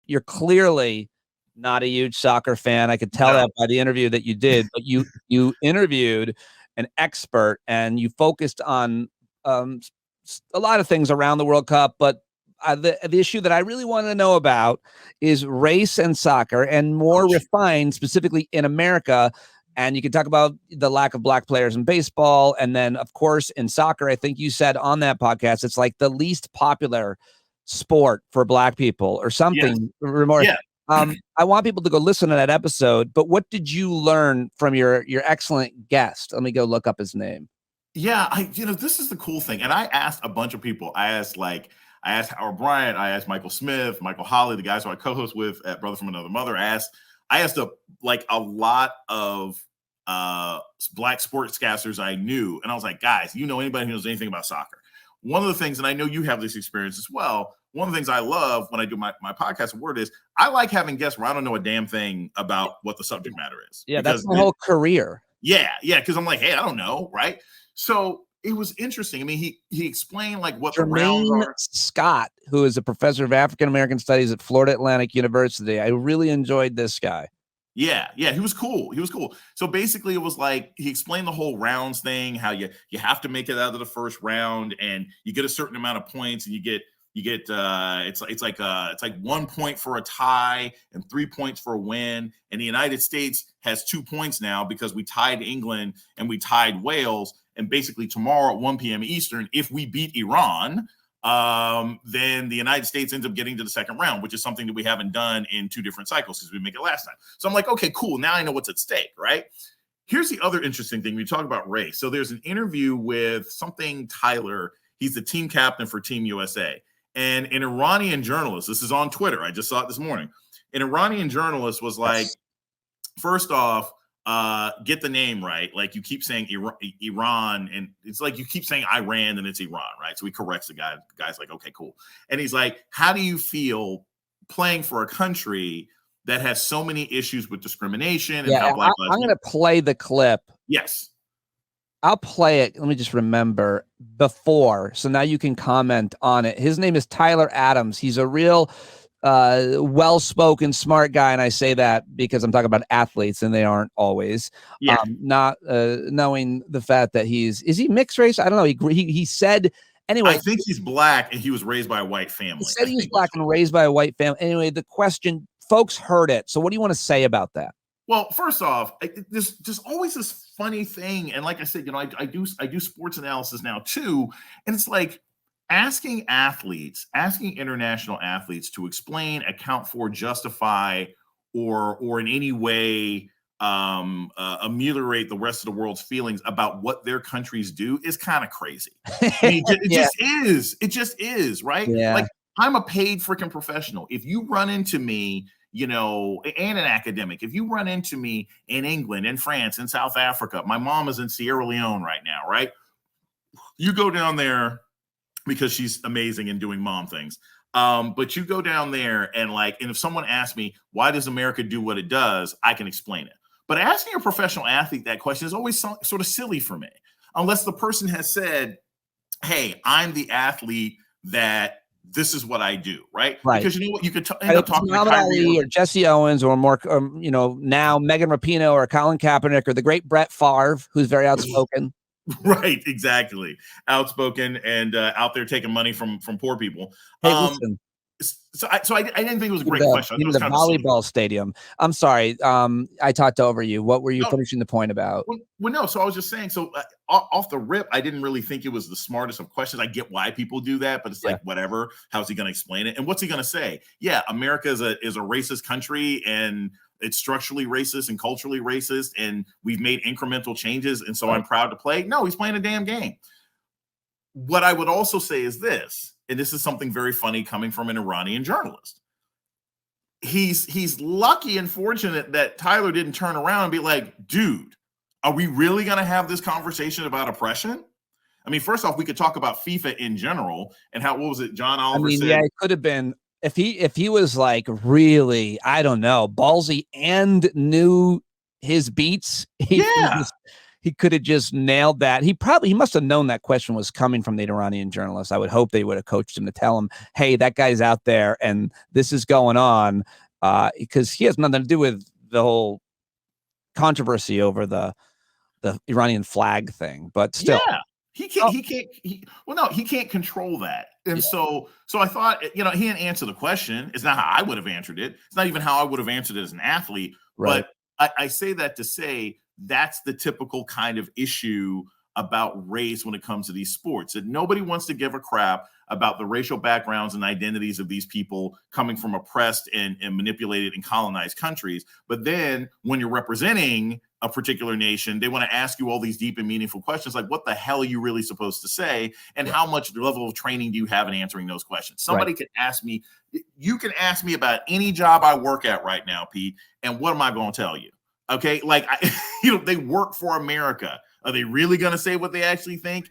you're clearly not a huge soccer fan. I could tell that by the interview that you did, but you interviewed an expert and you focused on a lot of things around the World Cup, but the issue that I really want to know about is race and soccer, and more refined specifically in America. And you can talk about the lack of black players in baseball. And then, of course, in soccer, I think you said on that podcast, it's like the least popular sport for black people or something. Yeah. I want people to go listen to that episode, but what did you learn from your excellent guest? Let me go look up his name. Yeah, this is the cool thing. And I asked a bunch of people. I asked Howard Bryant, I asked Michael Smith, Michael Holley, the guys who I co-host with at Brother from Another Mother. I asked a lot of black sportscasters I knew. And I was like, guys, you know anybody who knows anything about soccer? One of the things, and I know you have this experience as well, one of the things I love when I do my podcast award is I like having guests where I don't know a damn thing about what the subject matter is. Yeah, that's my whole career. Yeah, because I'm like, hey, I don't know, right? So it was interesting. I mean, he explained like what the rounds are. Scott, who is a professor of African American Studies at Florida Atlantic University. I really enjoyed this guy. Yeah, he was cool. So basically, it was like he explained the whole rounds thing, how you have to make it out of the first round, and you get a certain amount of points, and you get it's like 1 point for a tie and 3 points for a win. And the United States has 2 points now because we tied England and we tied Wales. And basically tomorrow at 1 p.m. Eastern, if we beat Iran, then the United States ends up getting to the second round, which is something that we haven't done in 2 different cycles since we make it last time. So I'm like, okay, cool. Now I know what's at stake, right? Here's the other interesting thing. We talk about race. So there's an interview with Tyler. He's the team captain for Team USA. And an Iranian journalist, this is on Twitter, I just saw it this morning. An Iranian journalist was like, first off, get the name right. Like you keep saying Iran, and it's like you keep saying Iran and it's Iran, right? So he corrects the guy. The guy's like, okay, cool. And he's like, how do you feel playing for a country that has so many issues with discrimination? And how Black I'm going to play the clip. Yes. I'll play it. Let me just remember before. So now you can comment on it. His name is Tyler Adams. He's a real well-spoken, smart guy. And I say that because I'm talking about athletes and they aren't always. Yeah. Not knowing the fact that is he mixed race? I don't know. He said, anyway. I think he's black and he was raised by a white family. He said he's black and raised by a white family. Anyway, the question, folks heard it. So what do you want to say about that? Well, first off, there's just always this funny thing. And like I said, I do sports analysis now too. And it's like asking international athletes to explain, account for, justify, or in any way ameliorate the rest of the world's feelings about what their countries do is kind of crazy. I mean, it just is, right? Yeah. Like I'm a paid freaking professional. If you run into me, and an academic, if you run into me in England, in France, in South Africa, my mom is in Sierra Leone right now, right? You go down there because she's amazing in doing mom things. But you go down there and if someone asks me, why does America do what it does? I can explain it. But asking a professional athlete that question is always sort of silly for me, unless the person has said, hey, I'm the athlete that this is what I do, right? Because you know what, you could end up talking to Ali or Jesse Owens or more, now Megan Rapinoe or Colin Kaepernick or the great Brett Favre, who's very outspoken. Right, exactly. Outspoken and out there taking money from poor people. Hey, listen. So I didn't think it was a great question. It was the volleyball stadium. I'm sorry. I talked over you. What were you finishing the point about? Well, no. So I was just saying. So off the rip, I didn't really think it was the smartest of questions. I get why people do that, but it's like whatever. How's he going to explain it? And what's he going to say? Yeah, America is a racist country, and it's structurally racist and culturally racist, and we've made incremental changes, and so I'm proud to play. No, he's playing a damn game. What I would also say is this. And this is something very funny coming from an Iranian journalist. He's lucky and fortunate that Tyler didn't turn around and be like, dude, are we really going to have this conversation about oppression? I mean, first off, we could talk about FIFA in general and what was it John Oliver said? Yeah, it could have been if he was like really, I don't know, ballsy and knew his beats. he could have just nailed that. He must have known that question was coming from the Iranian journalist. I would hope they would have coached him to tell him, hey, that guy's out there and this is going on, because he has nothing to do with the whole controversy over the Iranian flag thing. But still, yeah, he can't control that. And so I thought, he didn't answer the question. It's not how I would have answered it. It's not even how I would have answered it as an athlete. right. But I say that to say that's the typical kind of issue about race when it comes to these sports, that nobody wants to give a crap about the racial backgrounds and identities of these people coming from oppressed and manipulated and colonized countries. But then when you're representing a particular nation, they want to ask you all these deep and meaningful questions like, what the hell are you really supposed to say? And how much level of training do you have in answering those questions? Somebody could ask me, you can ask me about any job I work at right now, Pete, and what am I going to tell you? Okay, like they work for America. Are they really going to say what they actually think?